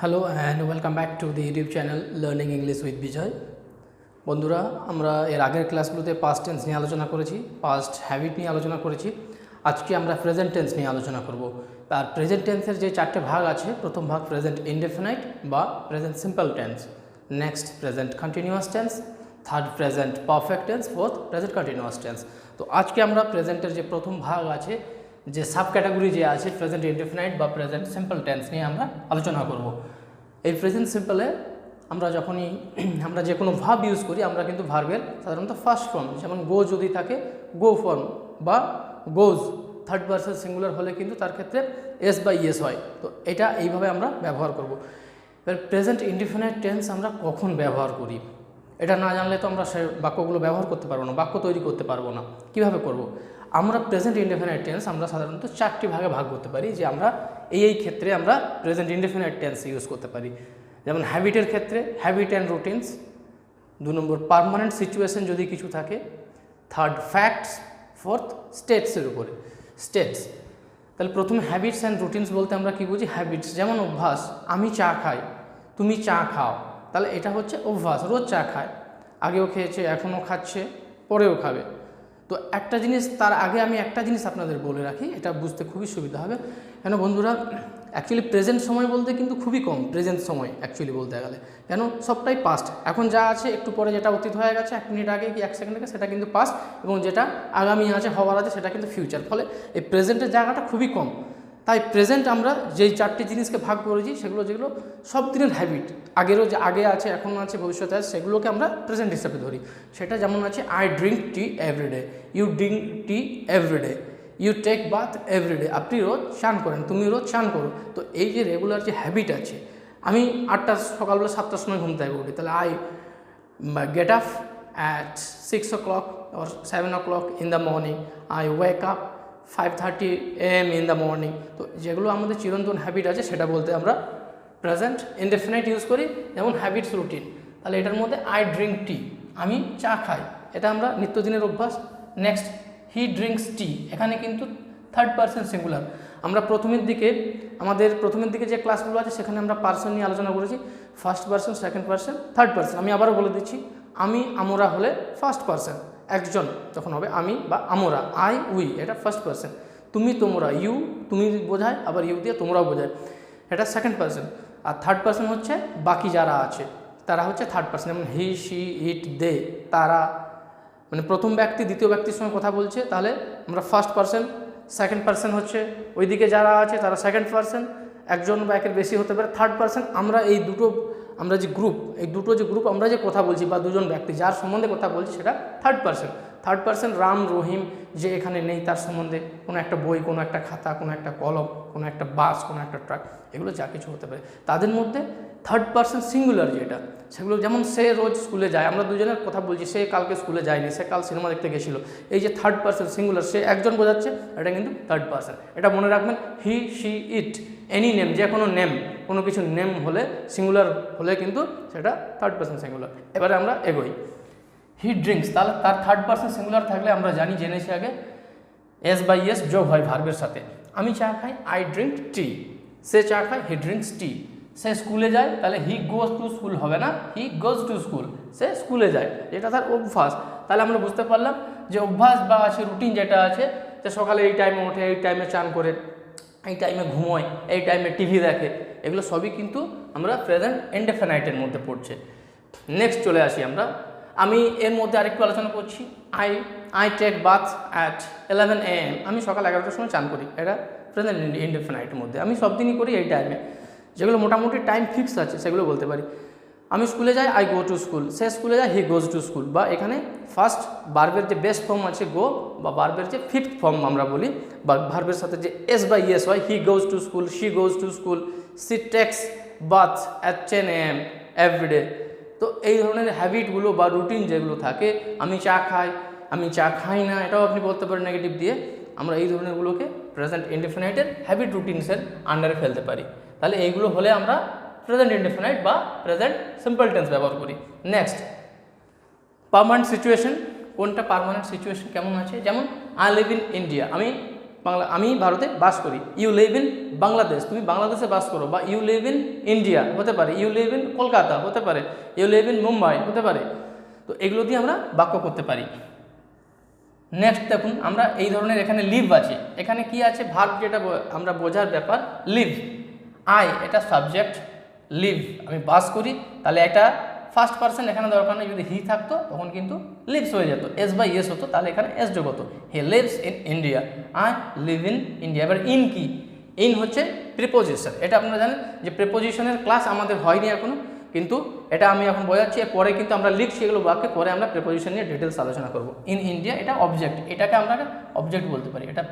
Hello and welcome back to the YouTube channel learning English with Bijoy. বন্ধুরা, আমরা এর আগের ক্লাসগুলোতে পাস্ট টেন্স নিয়ে আলোচনা করেছি, পাস্ট হ্যাবিট নিয়ে আলোচনা করেছি। আজকে আমরা প্রেজেন্ট টেন্স নিয়ে আলোচনা করব। আর প্রেজেন্ট টেন্সের যে চারটে ভাগ আছে, প্রথম ভাগ প্রেজেন্ট ইনডেফিনাইট বা present simple tense, next present continuous tense, third present perfect tense, fourth present continuous tense. তো আজকে আমরা প্রেজেন্টের যে প্রথম ভাগ আছে, যে সাব ক্যাটাগরি যে আছে প্রেজেন্ট ইনডেফিনাইট বা প্রেজেন্ট সিম্পল টেন্স নিয়ে আমরা আলোচনা করব। এই প্রেজেন্ট সিম্পলে আমরা যখনই আমরা যে কোনো ভার্ব ইউজ করি, আমরা কিন্তু ভার্বের সাধারণত ফার্স্ট ফর্ম, যেমন গো যদি থাকে গো ফর্ম বা গোজ, থার্ড পারসন সিঙ্গুলার হলে কিন্তু তার ক্ষেত্রে এস বা ইয়েস হয়। তো এটা এইভাবে আমরা ব্যবহার করব। এবার প্রেজেন্ট ইনডেফিনাইট টেন্স আমরা কখন ব্যবহার করি, এটা না জানলে তো আমরা সে বাক্যগুলো ব্যবহার করতে পারবো না, বাক্য তৈরি করতে পারবো না। কিভাবে করব? আমরা প্রেজেন্ট ইনডেফিনাইট টেন্স আমরা সাধারণত চারটি ভাগে ভাগ করতে পারি, যে আমরা এই ক্ষেত্রে আমরা প্রেজেন্ট ইনডেফিনাইট টেন্স ইউজ করতে পারি। যেমন হ্যাবিটের ক্ষেত্রে habit and routines, 2 number permanent situation যদি কিছু থাকে, থার্ড ফ্যাক্টস, ফোর্থ স্টেটসের উপরে স্টেটস। তাহলে প্রথমে হ্যাবিটস অ্যান্ড রুটিনস বলতে আমরা কী বুঝি? হ্যাবিটস যেমন অভ্যাস, আমি চা খাই, তুমি চা খাও, তাহলে এটা হচ্ছে অভ্যাস, রোজ চা খায়, আগেও খেয়েছে, এখনও খাচ্ছে, পরেও খাবে। তো একটা জিনিস, তার আগে আমি একটা জিনিস আপনাদের বলে রাখি, এটা বুঝতে খুবই সুবিধা হবে। কেন বন্ধুরা, অ্যাকচুয়ালি প্রেজেন্ট সময় বলতে কিন্তু খুবই কম, প্রেজেন্ট সময় অ্যাকচুয়ালি বলতে গেলে, কেন সবটাই পাস্ট। এখন যা আছে একটু পরে যেটা অতীত হয়ে গেছে, 1 মিনিট আগে কি 1 সেকেন্ড আগে, সেটা কিন্তু পাস্ট, এবং যেটা আগামী আছে হওয়ার আছে সেটা কিন্তু ফিউচার। ফলে এই প্রেজেন্টের জায়গাটা খুবই কম। তাই প্রেজেন্ট আমরা যেই চারটি জিনিসকে ভাগ করেছি, সেগুলো যেগুলো সব দিনের হ্যাবিট, আগেরও যে আগে আছে, এখনও আছে, ভবিষ্যতে আছে, সেগুলোকে আমরা প্রেজেন্ট হিসাবে ধরি। সেটা যেমন আছে, I drink tea everyday, you drink tea everyday, you take bath everyday, আপনি রোজ চান করেন, তুমি রোজ চান করো। তো এই যে রেগুলার যে হ্যাবিট আছে, আমি সকালবেলা 7টার সময় ঘুম থেকে উঠি, তাহলে I get up at 6 o'clock or 7 o'clock in the morning, I wake up 5:30 AM in the morning। তো যেগুলো আমাদের চিরন্তন হ্যাবিট আছে, সেটা বলতে আমরা প্রেজেন্ট ইনডেফিনাইট ইউজ করি, যেমন হ্যাবিটস, রুটিন। তাহলে এটার মধ্যে আই ড্রিঙ্ক টি, আমি চা খাই, এটা আমরা নিত্যদিনের অভ্যাস। নেক্সট, হি ড্রিঙ্কস টি, এখানে কিন্তু থার্ড পারসন সিঙ্গুলার। আমরা প্রথমের দিকে যে ক্লাসগুলো আছে, সেখানে আমরা পারসন নিয়ে আলোচনা করেছি, first person, second person, third person. আমি আবারও বলে দিচ্ছি, আমি, আমরা হলে ফার্স্ট পারসন, একজন যখন হবে আমি বা আমরা, আই, উই, এটা ফার্স্ট পারসন। তুমি, তোমরা, ইউ, তুমি বোঝায়, আবার ইউ দিয়ে তোমরাও বোঝায়, এটা সেকেন্ড পারসন। আর থার্ড পারসন হচ্ছে বাকি যারা আছে, তারা হচ্ছে থার্ড পারসন, যেমন হি, শি, ইট, দে, তারা, মানে প্রথম ব্যক্তি দ্বিতীয় ব্যক্তির সঙ্গে কথা বলছে, তাহলে আমরা ফার্স্ট পারসন। সেকেন্ড পারসন হচ্ছে ওইদিকে যারা আছে তারা সেকেন্ড পারসন, একজন বা একের বেশি হতে পারে থার্ড পারসন। আমরা এই দুটো যে গ্রুপ আমরা যে কথা বলছি, বা দুজন ব্যক্তি যার সম্বন্ধে কথা বলছি, সেটা third person. Third person Ram, Rahim, যে এখানে নেই, তার সম্বন্ধে কোনো একটা বই, কোনো একটা খাতা, কোনো একটা কলম, কোনো একটা বাস, কোনো একটা ট্রাক, এগুলো যা কিছু হতে পারে, তাদের মধ্যে থার্ড পারসন সিঙ্গুলার যেটা, সেগুলো যেমন সে রোজ স্কুলে যায়, আমরা দুজনের কথা বলছি, সে কালকে স্কুলে যায়নি, সে কাল সিনেমা দেখতে গেছিলো, এই যে থার্ড পারসন সিঙ্গুলার, সে একজন বোঝাচ্ছে, এটা কিন্তু থার্ড পারসন। এটা মনে রাখবেন, হি, শি, ইট, এনি নেম, যে কোনো নেম, কোনো কিছু নেম হলে সিঙ্গুলার হলে কিন্তু সেটা থার্ড পারসন সিঙ্গুলার। এবারে আমরা এগোই। হি ড্রিঙ্কস, তাহলে তার থার্ড পারসন সিঙ্গুলার থাকলে আমরা জেনেছি আগে এস বাই এস যোগ হয় ভার্বের সাথে। আমি চা খাই, আই ড্রিঙ্ক টি, সে চা খায়, হি ড্রিঙ্কস টি। সে স্কুলে যায়, তাহলে হি গোজ টু স্কুল হবে না, হি গোজ টু স্কুল, সে স্কুলে যায়, যেটা তার অভ্যাস। তাহলে আমরা বুঝতে পারলাম যে অভ্যাস বা আছে রুটিন যেটা আছে, যে সকালে এই টাইমে ওঠে, এই টাইমে চান করে, এই টাইমে ঘুমোয়, এই টাইমে টিভি দেখে, এগুলো সবই কিন্তু আমরা প্রেজেন্ট ইনডেফিনাইটের মধ্যে পড়ছে। নেক্সট চলে আসি আমরা, আমি এর মধ্যে আরেকটু আলোচনা করছি। I take bath at 11 AM, আমি সকাল 11টার সময় চান করি, এটা প্রেজেন্ট ইনডেফিনাইটের মধ্যে। আমি সব দিনই করি এই টাইমে, যেগুলো মোটামুটি টাইম ফিক্স আছে সেগুলো বলতে পারি। আমি স্কুলে যাই, আই গো টু স্কুল, সে স্কুলে যায়, হি গোজ টু স্কুল। বা এখানে ফার্স্ট ভার্বের যে বেস্ট ফর্ম আছে গো, বা ভার্বের যে ফিফথ ফর্ম আমরা বলি, বা ভার্বের সাথে যে এস বাই ইয়েস হয়, he goes to school, she goes to school, she takes bath at 10 AM everyday. তো এই ধরনের হ্যাবিটগুলো বা রুটিন যেগুলো থাকে, আমি চা খাই, আমি চা খাই না, এটাও আপনি বলতে পারেন নেগেটিভ দিয়ে। আমরা এই ধরনেরগুলোকে প্রেজেন্ট ইনডেফিনাইটের হ্যাবিট রুটিনসের আন্ডারে ফেলতে পারি। তাহলে এইগুলো হলে আমরা প্রেজেন্ট ইনডেফিনাইট বা প্রেজেন্ট সিম্পল টেন্স ব্যবহার করি। Next, permanent situation. কোনটা পার্মানেন্ট সিচুয়েশন কেমন আছে? যেমন আই লিভ ইন ইন্ডিয়া, আমি বাংলা, আমি ভারতে বাস করি। ইউ লিভ ইন বাংলাদেশ, তুমি বাংলাদেশে বাস করো, বা ইউ লিভ ইন ইন্ডিয়া হতে পারে, ইউ লিভ ইন কলকাতা হতে পারে, ইউ লিভ ইন মুম্বাই হতে পারে। তো এগুলো দিয়ে আমরা বাক্য করতে পারি। নেক্সট দেখুন, আমরা এই ধরনের এখানে লিভ আছে, এখানে কি আছে ভার্ব, যেটা আমরা বোঝার ব্যাপার লিভ। আই এটা সাবজেক্ট, লিভ আমি বাস করি, তাহলে এটা ফার্স্ট পারসন এখানে দরকার নেই, যদি হি থাকতো তখন কিন্তু লিভস হয়ে যেত, এস বাই এস হতো, তাহলে এখানে এস যোগ হতো। He lives in India, I live in India. এবার ইন কি, ইন হচ্ছে প্রিপোজিশন। এটা আপনারা জানেন যে প্রিপোজিশনের ক্লাস আমাদের হয়নি এখনো, কিন্তু এটা আমি এখন বোঝাচ্ছি, পরে কিন্তু আমরা লিখছি এগুলো বাক্যে, পরে আমরা প্রিপোজিশন নিয়ে ডিটেলস আলোচনা করব। ইন ইন্ডিয়া এটা অবজেক্ট, এটাকে আমরা অবজেক্ট বলতে পারি, এটা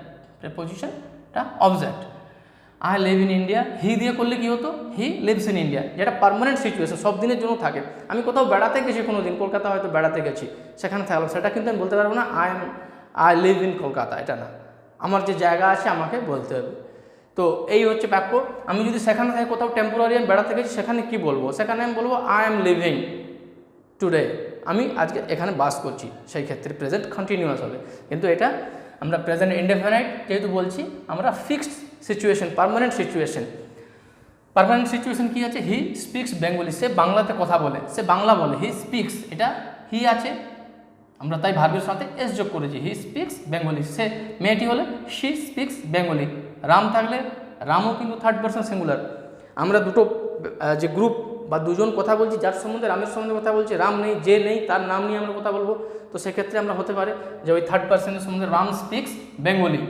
প্রিপোজিশন, এটা object. I live in India, he দিয়ে করলে কি হতো, হি লিভস ইন ইন্ডিয়া, যেটা পার্মানেন্ট সিচুয়েশন, সব দিনের জন্য থাকে। আমি কোথাও বেড়াতে গেছি কোনো দিন, কলকাতা হয়তো বেড়াতে গেছি, সেখানে থাকলাম, সেটা কিন্তু আমি বলতে পারবো না আই লিভ ইন কলকাতা, এটা না, আমার যে জায়গা আছে আমাকে বলতে হবে। তো এই হচ্ছে বাক্য। আমি যদি সেখানে থেকে কোথাও টেম্পোরারি আমি বেড়াতে গেছি, সেখানে কি বলবো, সেখানে আমি বলবো আই এম লিভিং টুডে, আমি আজকে এখানে বাস করছি, সেই ক্ষেত্রে প্রেজেন্ট কন্টিনিউয়াস হবে। কিন্তু এটা আমরা প্রেজেন্ট ইনডেফিনাইট যেহেতু বলছি, আমরা fixed situation, permanent situation. Permanent situation কি আছে, হি স্পিক্স বেঙ্গলি, সে বাংলাতে কথা বলে, সে বাংলা বলে, হি স্পিক্স, এটা হি আছে, আমরা তাই ভার্বের সাথে এস যোগ করেছি, হি স্পিক্স বেঙ্গলি। সে মেয়েটি হলে শি স্পিক্স বেঙ্গলি। রাম থাকলে রামও কিন্তু থার্ড পারসন সিঙ্গুলার। আমরা দুটো যে গ্রুপ বা দুজন কথা বলছি, যার সম্বন্ধে রামের সম্বন্ধে কথা বলছি, রাম নেই, যে নেই তার নাম নিয়ে আমরা কথা বলবো, তো সেক্ষেত্রে আমরা হতে পারে যে ওই থার্ড পারসনের সম্বন্ধে রাম স্পিক্স বেঙ্গলি।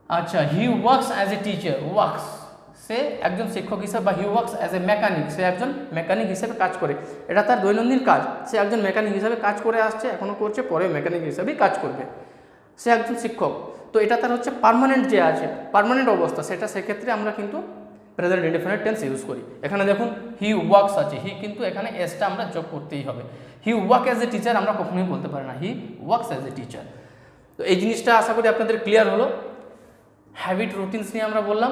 আচ্ছা, he works as a teacher, works সে একজন শিক্ষক হিসেবে, বা he works as a mechanic, সে একজন মেকানিক হিসেবে কাজ করে, এটা তার দৈনন্দিন কাজ, সে একজন মেকানিক হিসেবে কাজ করে আসছে, এখনও করছে, পরে মেকানিক হিসেবেই কাজ করবে। সে একজন শিক্ষক, তো এটা তার হচ্ছে পার্মানেন্ট যে আছে, পার্মানেন্ট অবস্থা, সেটা সেক্ষেত্রে আমরা কিন্তু প্রেজেন্ট ইনডেফিনিট টেন্স ইউজ করি। এখানে দেখুন হি ওয়ার্কস আছে, হি কিন্তু এখানে এসটা আমরা যোগ করতেই হবে। He work as a teacher আমরা কখনোই বলতে পারি না, হি ওয়ার্কস অ্যাজ এ টিচার। তো এই জিনিসটা আশা করি আপনাদের ক্লিয়ার হলো। হ্যাবিট রুটিনস নিয়ে আমরা বললাম,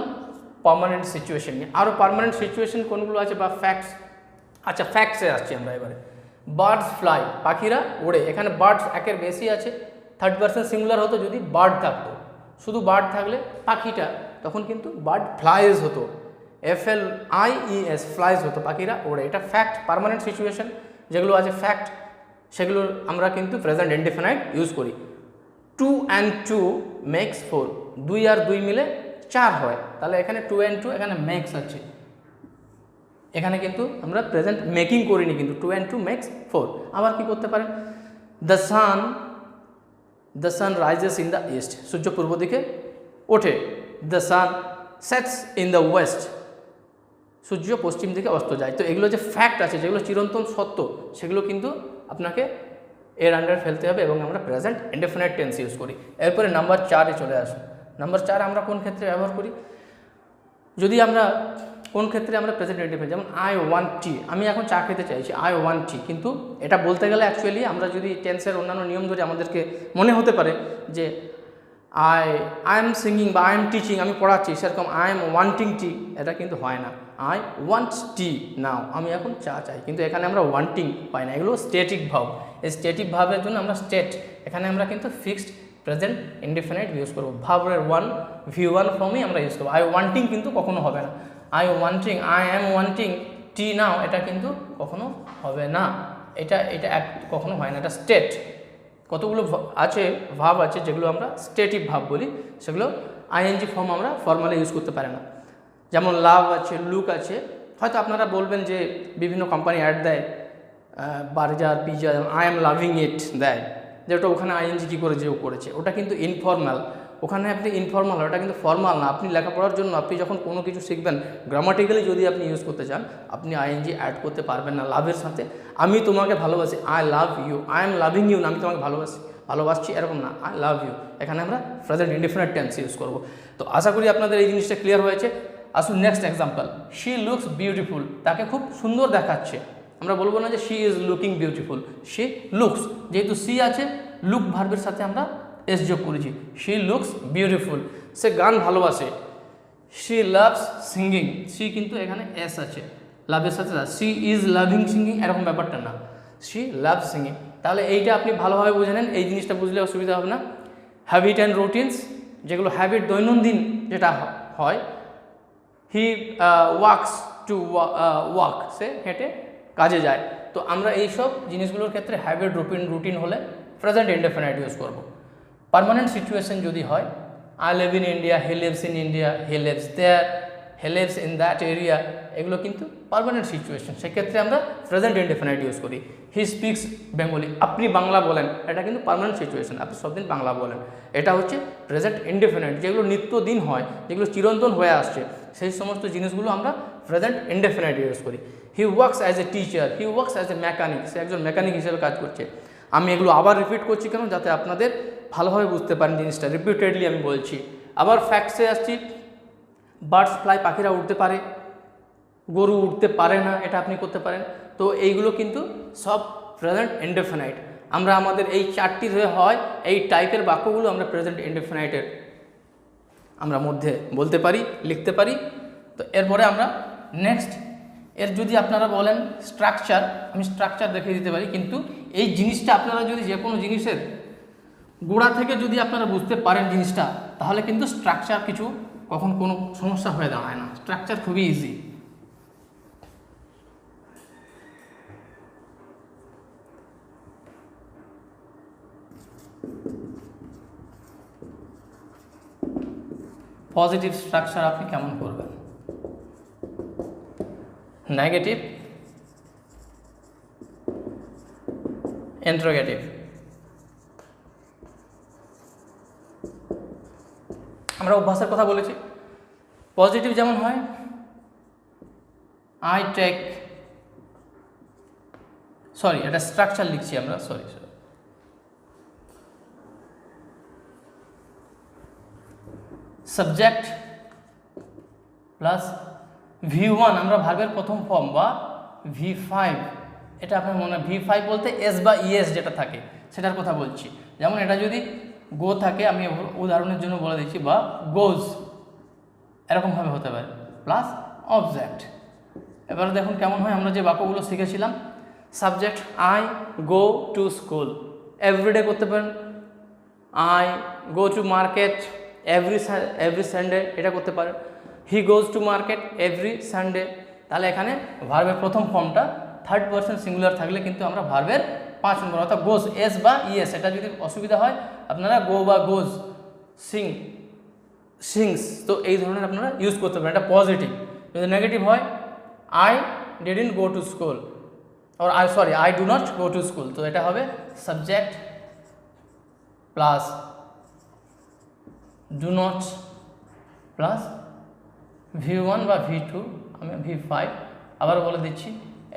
পার্মানেন্ট সিচুয়েশন নিয়ে। আরও পার্মানেন্ট সিচুয়েশন কোনগুলো আছে, বা ফ্যাক্টস। আচ্ছা, ফ্যাক্টসে আসছি আমরা এবারে। বার্ডস ফ্লাই, পাখিরা ওড়ে, এখানে বার্ডস একের বেশি আছে, থার্ড পারসন সিঙ্গুলার হতো যদি বার্ড থাকতো, শুধু বার্ড থাকলে পাখিটা, তখন কিন্তু বার্ড ফ্লাইজ হতো, FLIES ফ্লাইজ হতো, পাখিরা ওড়ে। এটা ফ্যাক্ট, পার্মানেন্ট সিচুয়েশন যেগুলো আছে ফ্যাক্ট, সেগুলো আমরা কিন্তু প্রেজেন্ট ইনডেফিনাইট ইউজ করি। 2 and 2 makes 4, 2 আর 2 মিলে 4 হয়, তাহলে এখানে 2 and 2 এখানে মেক্স আছে, এখানে কিন্তু আমরা প্রেজেন্ট মেকিং করিনি, কিন্তু 2 and 2 makes 4। আবার কি করতে পারেন, the sun rises in the east, সূর্য পূর্ব দিকে ওঠে। The sun sets in the west, সূর্য পশ্চিম দিকে অস্ত যায়। তো এগুলো যে ফ্যাক্ট আছে, যেগুলো চিরন্তন সত্য, সেগুলো কিন্তু আপনাকে এর আন্ডারে ফেলতে হবে, এবং আমরা প্রেজেন্ট ইনডেফিনিট টেন্স ইউজ করি। এরপরে নাম্বার 4-এ চলে আসুন। নাম্বার 4 আমরা কোন ক্ষেত্রে ব্যবহার করি, যদি আমরা কোন ক্ষেত্রে আমরা প্রেজেন্ট ইনডেফিনিট, যেমন আই ওয়ান্ট টি, আমি এখন চা খেতে চাইছি, আই ওয়ান্ট টি, কিন্তু এটা বলতে গেলে অ্যাকচুয়ালি আমরা যদি টেন্সের অন্যান্য নিয়ম ধরে আমাদেরকে মনে হতে পারে যে আই এম সিঙ্গিং বা আই এম টিচিং, আমি পড়াচ্ছি, সেরকম আই এম ওয়ান্টিং টি, এটা কিন্তু হয় না। আই ওয়ান্ট টি নাও, আমি এখন চা চাই, কিন্তু এখানে আমরা ওয়ান্টিং পাই না, এগুলো স্টেটিক ভার্ব। এই স্টেটিক ভার্বের জন্য আমরা স্টেট, এখানে আমরা কিন্তু ফিক্সড প্রেজেন্ট ইনডেফিনিট ইউজ করবো, ভার্বের V1 ফর্মেই আমরা ইউজ করবো। আই ওয়ান্টিং কিন্তু কখনো হবে না, I wanting, I am wanting tea now, এটা কিন্তু কখনো হবে না, এটা কখনো হয় না, এটা স্টেট। কতগুলো আছে ভার্ব আছে যেগুলো আমরা স্টেটিভ ভার্ব বলি, সেগুলো আইএনজি ফর্ম আমরা ফর্মালি ইউজ করতে পারি না। যেমন লাভ আছে, লুক আছে, হয়তো আপনারা বলবেন যে বিভিন্ন কোম্পানি অ্যাড দেয়, Berger, pizza, I am loving ইট দেয়, যেটা ওখানে আইএনজি কী করে যে ও করেছে, ওটা কিন্তু ইনফর্মাল, ওখানে আপনি ইনফর্মাল, ওটা কিন্তু ফর্মাল না। আপনি লেখাপড়ার জন্য আপনি যখন কোনো কিছু শিখবেন, গ্রামাটিক্যালি যদি আপনি ইউজ করতে চান, আপনি আইএনজি অ্যাড করতে পারবেন না লাভের সাথে। আমি তোমাকে ভালোবাসি, I love you, I am loving you না, আমি তোমাকে ভালোবাসছি এরকম না, আই লাভ ইউ, এখানে আমরা প্রেজেন্ট ইনডেফিনিট টেন্স ইউজ করব। তো আশা করি আপনাদের এই জিনিসটা ক্লিয়ার হয়েছে। আসুন next example, she looks beautiful, তাকে খুব সুন্দর দেখাচ্ছে, আমরা বলবো না যে she is looking beautiful, she looks, যেহেতু সি আছে, লুক ভার্বের সাথে আমরা এস যোগ করেছি, শি লুকস বিউটিফুল। সে গান ভালোবাসে, শি লাভস সিঙ্গিং, শি কিন্তু এখানে এস আছে, লাভের সাথে শি ইজ লাভিং সিঙ্গিং এরকম ব্যাপারটা না, শি লাভ সিঙ্গিং। তাহলে এইটা আপনি ভালোভাবে বুঝে নেন, এই জিনিসটা বুঝলে অসুবিধা হবে না। হ্যাবিট অ্যান্ড রুটিনস, যেগুলো হ্যাবিট দৈনন্দিন যেটা হয়, হি ওয়ার্কস টু ওয়ার্ক, সে হেঁটে কাজে যায়। তো আমরা এইসব জিনিসগুলোর ক্ষেত্রে হ্যাবিট রুটিন হলে প্রেজেন্ট ইনডেফিনাইট ইউজ করব। পার্মানেন্ট সিচুয়েশন যদি হয়, I live in India, he lives in India, he lives there, he lives in that area, এগুলো কিন্তু পার্মানেন্ট সিচুয়েশন, সেক্ষেত্রে আমরা প্রেজেন্ট ইনডেফিনাইট ইউজ করি। হি স্পিক্স বেঙ্গলি, আপনি বাংলা বলেন, এটা কিন্তু পার্মানেন্ট সিচুয়েশন, আপনি সব দিন বাংলা বলেন, এটা হচ্ছে প্রেজেন্ট ইনডেফিনাইট। যেগুলো নিত্যদিন হয়, যেগুলো চিরন্তন হয়ে আসছে, সেই সমস্ত জিনিসগুলো আমরা প্রেজেন্ট ইনডেফিনাইট ইউজ করি। He works as a teacher, he works as a mechanic, সে একজন মেকানিক হিসেবে কাজ করছে। আমি এগুলো আবার রিপিট করছি কেন, যাতে আপনাদের ভালোভাবে বুঝতে পারেন জিনিসটা, রিপিটেডলি আমি বলছি। আবার ফ্যাক্টসে আসছি, বার্ডস ফ্লাই, পাখিরা উঠতে পারে, গরু উঠতে পারে না, এটা আপনি করতে পারেন। তো এইগুলো কিন্তু সব প্রেজেন্ট ইনডেফিনাইট। আমরা আমাদের এই চারটি হয় এই টাইপের বাক্যগুলো আমরা প্রেজেন্ট ইনডেফিনাইটের আমরা মধ্যে বলতে পারি, লিখতে পারি। তো এরপরে আমরা নেক্সট, এর যদি আপনারা বলেন স্ট্রাকচার, আমি স্ট্রাকচার দেখিয়ে দিতে পারি, কিন্তু এই জিনিসটা আপনারা যদি যে কোনো জিনিসের গোড়া থেকে যদি আপনারা বুঝতে পারেন জিনিসটা, তাহলে কিন্তু স্ট্রাকচার কিছু কখন কোনো সমস্যা হয়ে দাঁড়ায় না, স্ট্রাকচার খুবই ইজি। পজিটিভ স্ট্রাকচার আপনি কেমন করবেন, নেগেটিভ, ইন্টারোগেটিভ। আমরা অভ্যাসের কথা বলেছি। পজিটিভ যেমন হয়, আই টেক, সরি এটা স্ট্রাকচার লিখছি আমরা, সরি সাবজেক্ট প্লাস V1, আমরা ভার্বের প্রথম ফর্ম বা V5, এটা আপনার মনে, V5 বলতে এস বা ইএস যেটা থাকে সেটার কথা বলছি। যেমন এটা যদি গো থাকে, আমি উদাহরণের জন্য বলে দিচ্ছি, বা গোজ, এরকমভাবে হতে পারে, প্লাস অবজেক্ট। এবার দেখুন কেমন হয়, আমরা যে বাক্যগুলো শিখেছিলাম, subject I go to school, everyday করতে পারেন, I go to market every Sunday, এটা করতে পারেন, he goes to market every Sunday. তাহলে এখানে ভার্বের প্রথম ফর্মটা থার্ড পারসন সিঙ্গুলার থাকলে কিন্তু আমরা ভার্বের 5 নম্বর অর্থাৎ গোজ, এস বা ইএস, এটা যদি অসুবিধা হয় আপনারা গো বা গোজ, সিংস, তো এই ধরনের আপনারা ইউজ করতে পারেন, এটা পজিটিভ। যদি নেগেটিভ হয়, I didn't go to school, or I do not go to school, তো এটা হবে subject plus do not plus V1 বা V2, আমি V5 আবার বলে দিচ্ছি।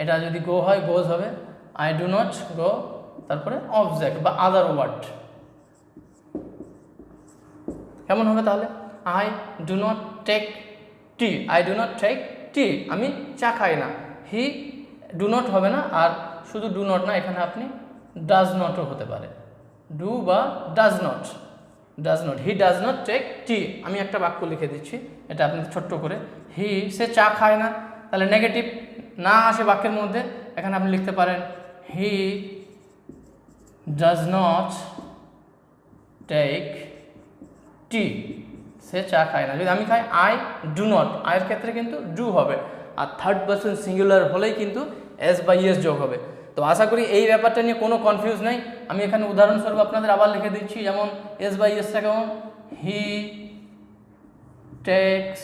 এটা যদি গো হয়, গোজ হবে, আই ডু নট গো, তারপরে অবজেক্ট বা আদার ওয়ার্ড, কেমন হবে তাহলে, I do not take tea, I do not take tea, আমি চা খাই না। হি ডু নট হবে না, আর শুধু ডু নট না, এখানে আপনি ডাজ নটও হতে পারে, ডু বা does not, he does not take tea. আমি একটা বাক্য লিখে দিচ্ছি, এটা আপনি ছোট্ট করে, হি, সে চা খায় না, তাহলে নেগেটিভ না আসে বাক্যের মধ্যে, এখানে আপনি লিখতে পারেন হি ডাজ নট টেক টি, সে চা খায় না। যদি আমি খাই, আই ডু নট, আয়ের ক্ষেত্রে কিন্তু ডু হবে, আর থার্ড পারসন সিঙ্গুলার হলেই কিন্তু এস বা ইএস যোগ হবে। তো আশা করি এই ব্যাপারটা নিয়ে কোনো কনফিউজ নেই। আমি এখানে উদাহরণস্বরূপ আপনাদের আবার লিখে দিচ্ছি, যেমন এস বা ইএসটা কেমন, হি টেক্স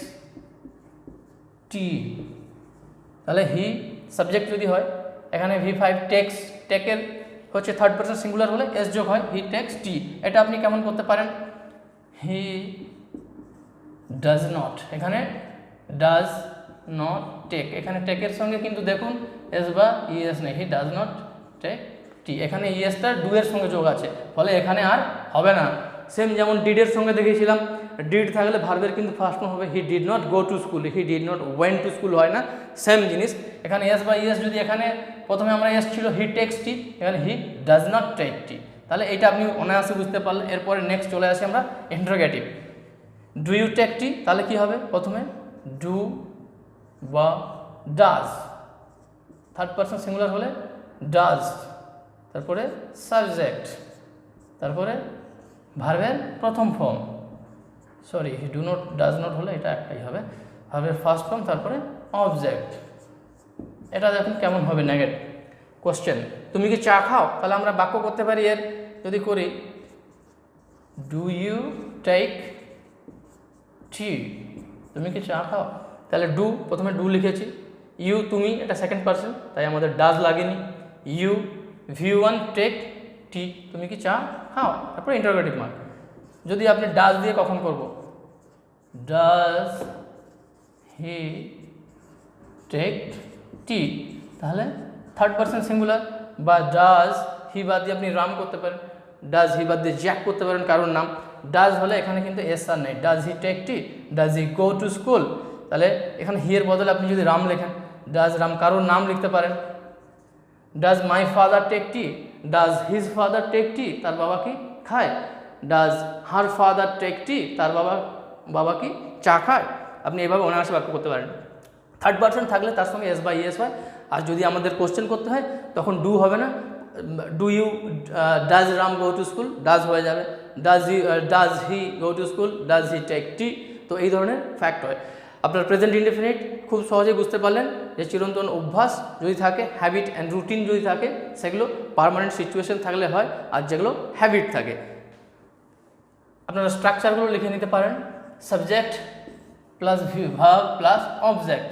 টি, তাহলে হি সাবজেক্ট যদি হয়, এখানে V5 টেক্স, টেকের হচ্ছে থার্ড পারসন সিঙ্গুলার হলে এস যোগ হয়, হি টেক্স টি। এটা আপনি কেমন করতে পারেন, হি ডাজ নট, এখানে ডাজ নট টেক, এখানে টেকের সঙ্গে কিন্তু দেখুন এস বা ইএস নেই, হি ডাজ নট টেক টি, এখানে ইএসটা ডু এর সঙ্গে যোগ আছে, ফলে এখানে আর হবে না। সেম যেমন ডিডের সঙ্গে দেখেছিলাম, ডিড থাকলে ভার্বের কিন্তু ফার্স্ট ফর্ম হবে, he did not go to school, he did not went to school হয় না, সেম জিনিস এখানে এস বা ইএস, যদি এখানে প্রথমে আমরা এস ছিল হি টেক্স টি, এখানে হি ডাজ নট টেক টি, তাহলে এইটা আপনি অনায়াসে বুঝতে পারলেন। এরপরে নেক্সট চলে আসি আমরা interrogative, do you take tea, তাহলে কি হবে, প্রথমে ডু বা ডাজ, থার্ড পারসন সিঙ্গুলার হলে ডাজ, তারপরে সাবজেক্ট, তারপরে ভার্বের প্রথম form, sorry do not does not হলে এটা একটাই হবে, ভার্বের ফার্স্ট ফর্ম তারপরে অবজেক্ট। এটা দেখুন কেমন হবে নেগেটিভ। কোশ্চেন, তুমি কি চা খাও? তাহলে আমরা বাক্য করতে পারি এর যদি করি ডু ইউ টেক টি, তুমি কি চা খাও? তাহলে ডু, প্রথমে ডু লিখেছি, ইউ তুমি, এটা সেকেন্ড পারসন তাই আমাদের ডাজ লাগেনি। ইউ V1 টেক টি, তুমি কি চা খাও? তারপরে ইন্টারোগেটিভ মার্ক। যদি আপনি ডাজ দিয়ে কখন করব, ডাজ হি টেক টি, তাহলে থার্ড পারসন সিঙ্গুলার। বা ডাজ হি বাদ দিয়ে আপনি রাম করতে পারেন, ডাজ হি বাদ দিয়ে জ্যাক করতে পারেন কারোর নাম। ডাজ হলে এখানে কিন্তু এস আর নেই, does he take tea, does he go to school, তাহলে এখানে হি এর বদলে আপনি যদি রাম লেখেন, ডাজ রাম কারোর নাম লিখতে পারেন। Does my father take tea, does his father take tea, তার বাবা কি খায়? Does her father take tea, তার বাবা কি চা খায়? আপনি এভাবে অনায়াসে বাক্য করতে পারেন। থার্ড পারসন থাকলে তার সঙ্গে এস বা ইএস হয়। আর যদি আমাদের কোশ্চেন করতে হয় তখন ডু হবে না, do you does Ram go to school, does হয়ে যাবে। Does he go to school, does he take tea. তো এই ধরনের ফ্যাক্ট হয়। আপনার প্রেজেন্ট ইনডেফিনিট খুব সহজেই বুঝতে পারলেন যে চিরন্তন অভ্যাস যদি থাকে, হ্যাবিট অ্যান্ড রুটিন যদি থাকে, সেগুলো পার্মানেন্ট সিচুয়েশন থাকলে হয়, আর যেগুলো হ্যাবিট থাকে আপনারা স্ট্রাকচারগুলো লিখে নিতে পারেন। Subject plus verb plus object.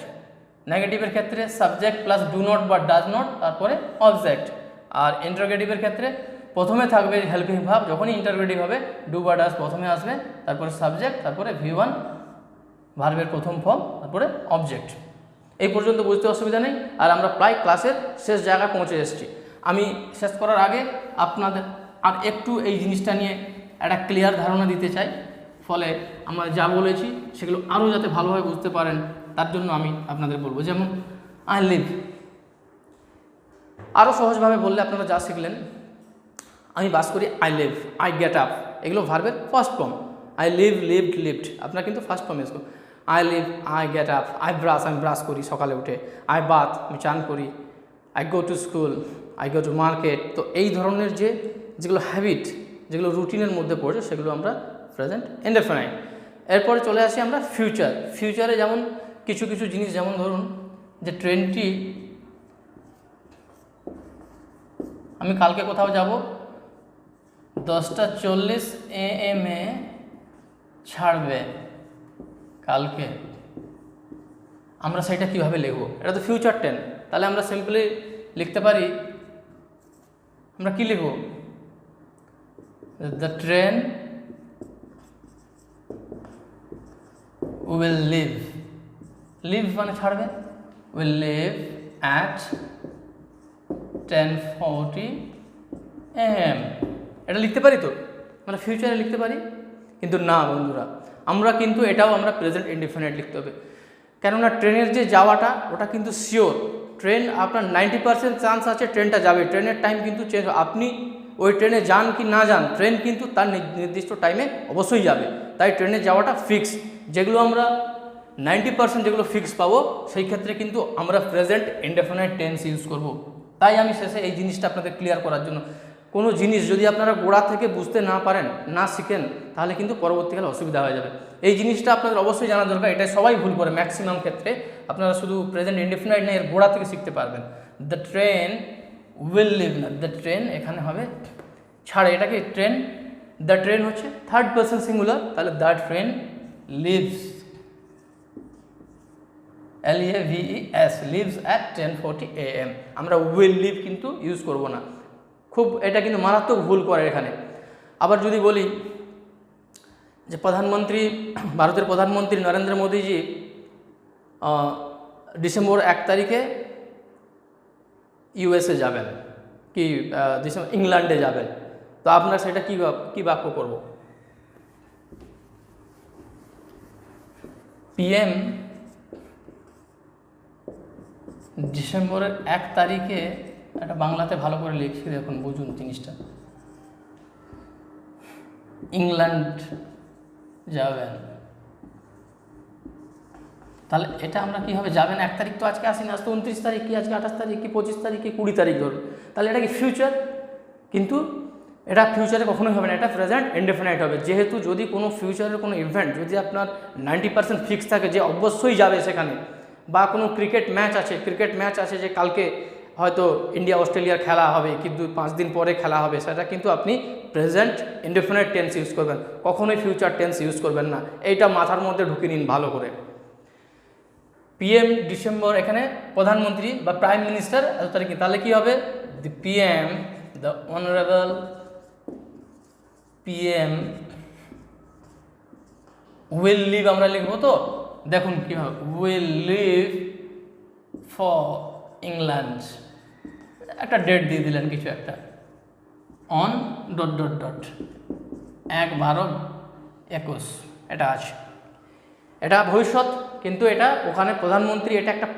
নেগেটিভের ক্ষেত্রে সাবজেক্ট প্লাস ডু নট বা ডাজ নট তারপরে অবজেক্ট। আর ইন্টারোগেটিভের ক্ষেত্রে প্রথমে থাকবে হেল্পিং ভার্ব, যখনই ইন্টারোগেটিভ হবে ডু বা ডাজ প্রথমে আসবে, তারপরে সাবজেক্ট, তারপরে V1 ভার্বের প্রথম ফর্ম, তারপরে অবজেক্ট। এই পর্যন্ত বুঝতে অসুবিধা নেই। আর আমরা প্রায় ক্লাসের শেষ জায়গায় পৌঁছে এসেছি। আমি শেষ করার আগে আপনাদের আর একটু এই জিনিসটা নিয়ে একটা ক্লিয়ার ধারণা দিতে চাই, ফলে আমরা যা বলেছি সেগুলো আরও যাতে ভালোভাবে বুঝতে পারেন তার জন্য আমি আপনাদের বলবো। যেমন আই লিভ, আরও সহজভাবে বললে আপনারা যা শিখলেন, আমি বাস করি, I live, I get up, এগুলো ভার্বের first form. I live, lived, lived, আপনার কিন্তু ফার্স্ট ফর্ম এসো। I live, I get up, I brush, আমি ব্রাশ করি সকালে উঠে, আই বাথ, আমি চান করি, I go to school, I go to market. তো এই ধরনের যেগুলো হ্যাবিট, যেগুলো রুটিনের মধ্যে পড়ছে, সেগুলো আমরা প্রেজেন্ট ইনডেফিনাইট। এরপরে চলে আসি আমরা ফিউচার। ফিউচারে যেমন কিছু কিছু জিনিস, যেমন ধরুন যে ট্রেনটি, আমি কালকে কোথাও যাব, 10:40 AM ছাড়বে কালকে, আমরা সেটা কীভাবে লিখব? এটা তো ফিউচার টেন্স, তাহলে আমরা সিম্পলি লিখতে পারি, আমরা কি লিখব? The train will leave, leave মানে ছাড়বে, উইল লিভ অ্যাট 10:40 AM। এটা লিখতে পারি তো, মানে ফিউচারে লিখতে পারি। কিন্তু না বন্ধুরা, আমরা কিন্তু এটাও আমরা প্রেজেন্ট ইনডেফিনিট লিখতে হবে। কেননা ট্রেনের যে যাওয়াটা ওটা কিন্তু শিওর, ট্রেন আপনার 90% চান্স আছে ট্রেনটা যাবে, ট্রেনের টাইম কিন্তু চেঞ্জ, আপনি ওই ট্রেনে যান কি না যান, ট্রেন কিন্তু তার নির্দিষ্ট টাইমে অবশ্যই যাবে। তাই ট্রেনে যাওয়াটা ফিক্স। যেগুলো আমরা 90% যেগুলো ফিক্স পাবো, সেই ক্ষেত্রে কিন্তু আমরা প্রেজেন্ট ইনডেফিনিট টেন্স ইউজ করব। তাই আমি শেষে এই জিনিসটা আপনাদের ক্লিয়ার করার জন্য, কোনো জিনিস যদি আপনারা গোড়া থেকে বুঝতে না পারেন, না শিখেন, তাহলে কিন্তু পরবর্তীকালে অসুবিধা হয়ে যাবে। এই জিনিসটা আপনাদের অবশ্যই জানা দরকার। এটাই সবাই ভুল করে ম্যাক্সিমাম ক্ষেত্রে। আপনারা শুধু প্রেজেন্ট ইনডেফিনাইট না, এর গোড়া থেকে শিখতে পারবেন। দ্য ট্রেন উইল লিভ না, দ্য ট্রেন এখানে হবে ছাড়ে, এটা কি ট্রেন, দ্য ট্রেন হচ্ছে থার্ড পারসন সিঙ্গুলার, তাহলে the train leaves, LAVES, leaves at 10:40 AM। আমরা উইল লিভ কিন্তু ইউজ করব না, খুব এটা কিন্তু মারাত্মক ভুল করে এখানে। আবার যদি বলি যে ভারতের প্রধানমন্ত্রী নরেন্দ্র মোদীজি ডিসেম্বর 1 তারিখে USA যাবেন, কি ইংল্যান্ডে যাবেন, তো আপনার সেটা কি বাক্য করব? PM ডিসেম্বরের 1 তারিখে, এটা বাংলাতে ভালো করে লিখছি, দেখুন বুঝুন জিনিসটা, ইংল্যান্ড যাবেন। তাহলে এটা আমরা কীভাবে যাবেন, 1 তারিখ তো আজকে আসেনি, আজ তো 29 তারিখ, কি আজকে 28 তারিখ, কি 25 তারিখ, কি 20 তারিখ ধরুন, তাহলে এটা কি ফিউচার। কিন্তু এটা ফিউচারে কখনোই হবে না, এটা প্রেজেন্ট ইনডেফিনাইট হবে। যেহেতু যদি কোনো ফিউচারের কোনো ইভেন্ট যদি আপনার 90% ফিক্স থাকে যে অবশ্যই যাবে সেখানে, বা কোনো ক্রিকেট ম্যাচ আছে যে কালকে হয়তো ইন্ডিয়া অস্ট্রেলিয়ার খেলা হবে কিন্তু 5 দিন পরে খেলা হবে, সেটা কিন্তু আপনি প্রেজেন্ট ইনডেফিনাইট টেন্স ইউজ করবেন, কখনোই ফিউচার টেন্স ইউজ করবেন না। এইটা মাথার মধ্যে ঢুকিয়ে নিন ভালো করে। PM ডিসেম্বর, এখানে প্রধানমন্ত্রী বা প্রাইম মিনিস্টার এত তারিখে, তাহলে কী হবে? The PM, the honourable PM will leave, আমরা লিখবো তো দেখুন কীভাবে, উইল লিভ ফর ইংল্যান্ড, একটা ডেট দিয়ে দিলেন কিছু একটা, অন ... 1/12/21, এটা আছে, এটা ভবিষ্যৎ, কিন্তু এটা ওখানে প্রধানমন্ত্রী, এটা একটা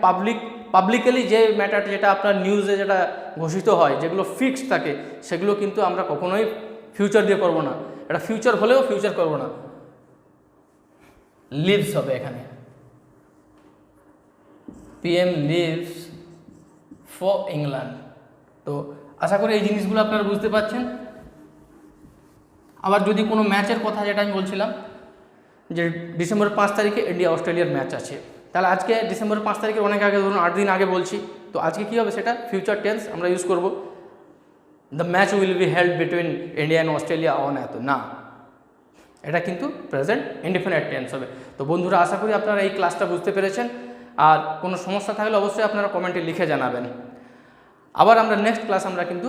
পাবলিকলি যে ম্যাটার, যেটা আপনার নিউজে যেটা ঘোষিত হয়, যেগুলো ফিক্সড থাকে, সেগুলো কিন্তু আমরা কখনোই ফিউচার দিয়ে করব না। এটা ফিউচার হলেও ফিউচার করব না, লিভস হবে এখানে। PM leaves for England. তো আশা করি এই জিনিসগুলো আপনারা বুঝতে পারছেন। আবার যদি কোনো ম্যাচের কথা, যেটা আমি বলছিলাম যে ডিসেম্বরের 5 তারিখে ইন্ডিয়া অস্ট্রেলিয়ার ম্যাচ আছে, তাহলে আজকে ডিসেম্বরের 5 তারিখের অনেক আগে, ধরুন 8 দিন আগে বলছি, তো আজকে কী হবে? সেটা ফিউচার টেন্স আমরা ইউজ করব। The match will be held between India and Australia on এত, না, এটা কিন্তু প্রেজেন্ট ইনডেফিনাইট টেন্স হবে। তো বন্ধুরা, আশা করি আপনারা এই ক্লাসটা বুঝতে পেরেছেন। আর কোনো সমস্যা থাকলে অবশ্যই আপনারা কমেন্টে লিখে জানাবেন। আবার আমরা নেক্সট ক্লাস আমরা কিন্তু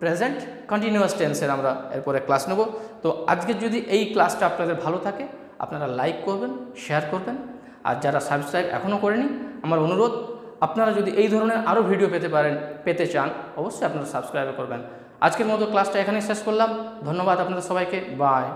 প্রেজেন্ট কন্টিনিউয়াস টেন্সের আমরা এরপরে ক্লাস নেব। তো আজকে যদি এই ক্লাসটা আপনাদের ভালো থাকে, আপনারা লাইক করবেন, শেয়ার করবেন, আর যারা সাবস্ক্রাইব এখনও করেনি, আমার অনুরোধ, আপনারা যদি এই ধরনের আরও ভিডিও পেতে চান, অবশ্যই আপনারা সাবস্ক্রাইব করবেন। আজকের মতো ক্লাসটা এখানেই শেষ করলাম। ধন্যবাদ আপনাদের সবাইকে, বাই।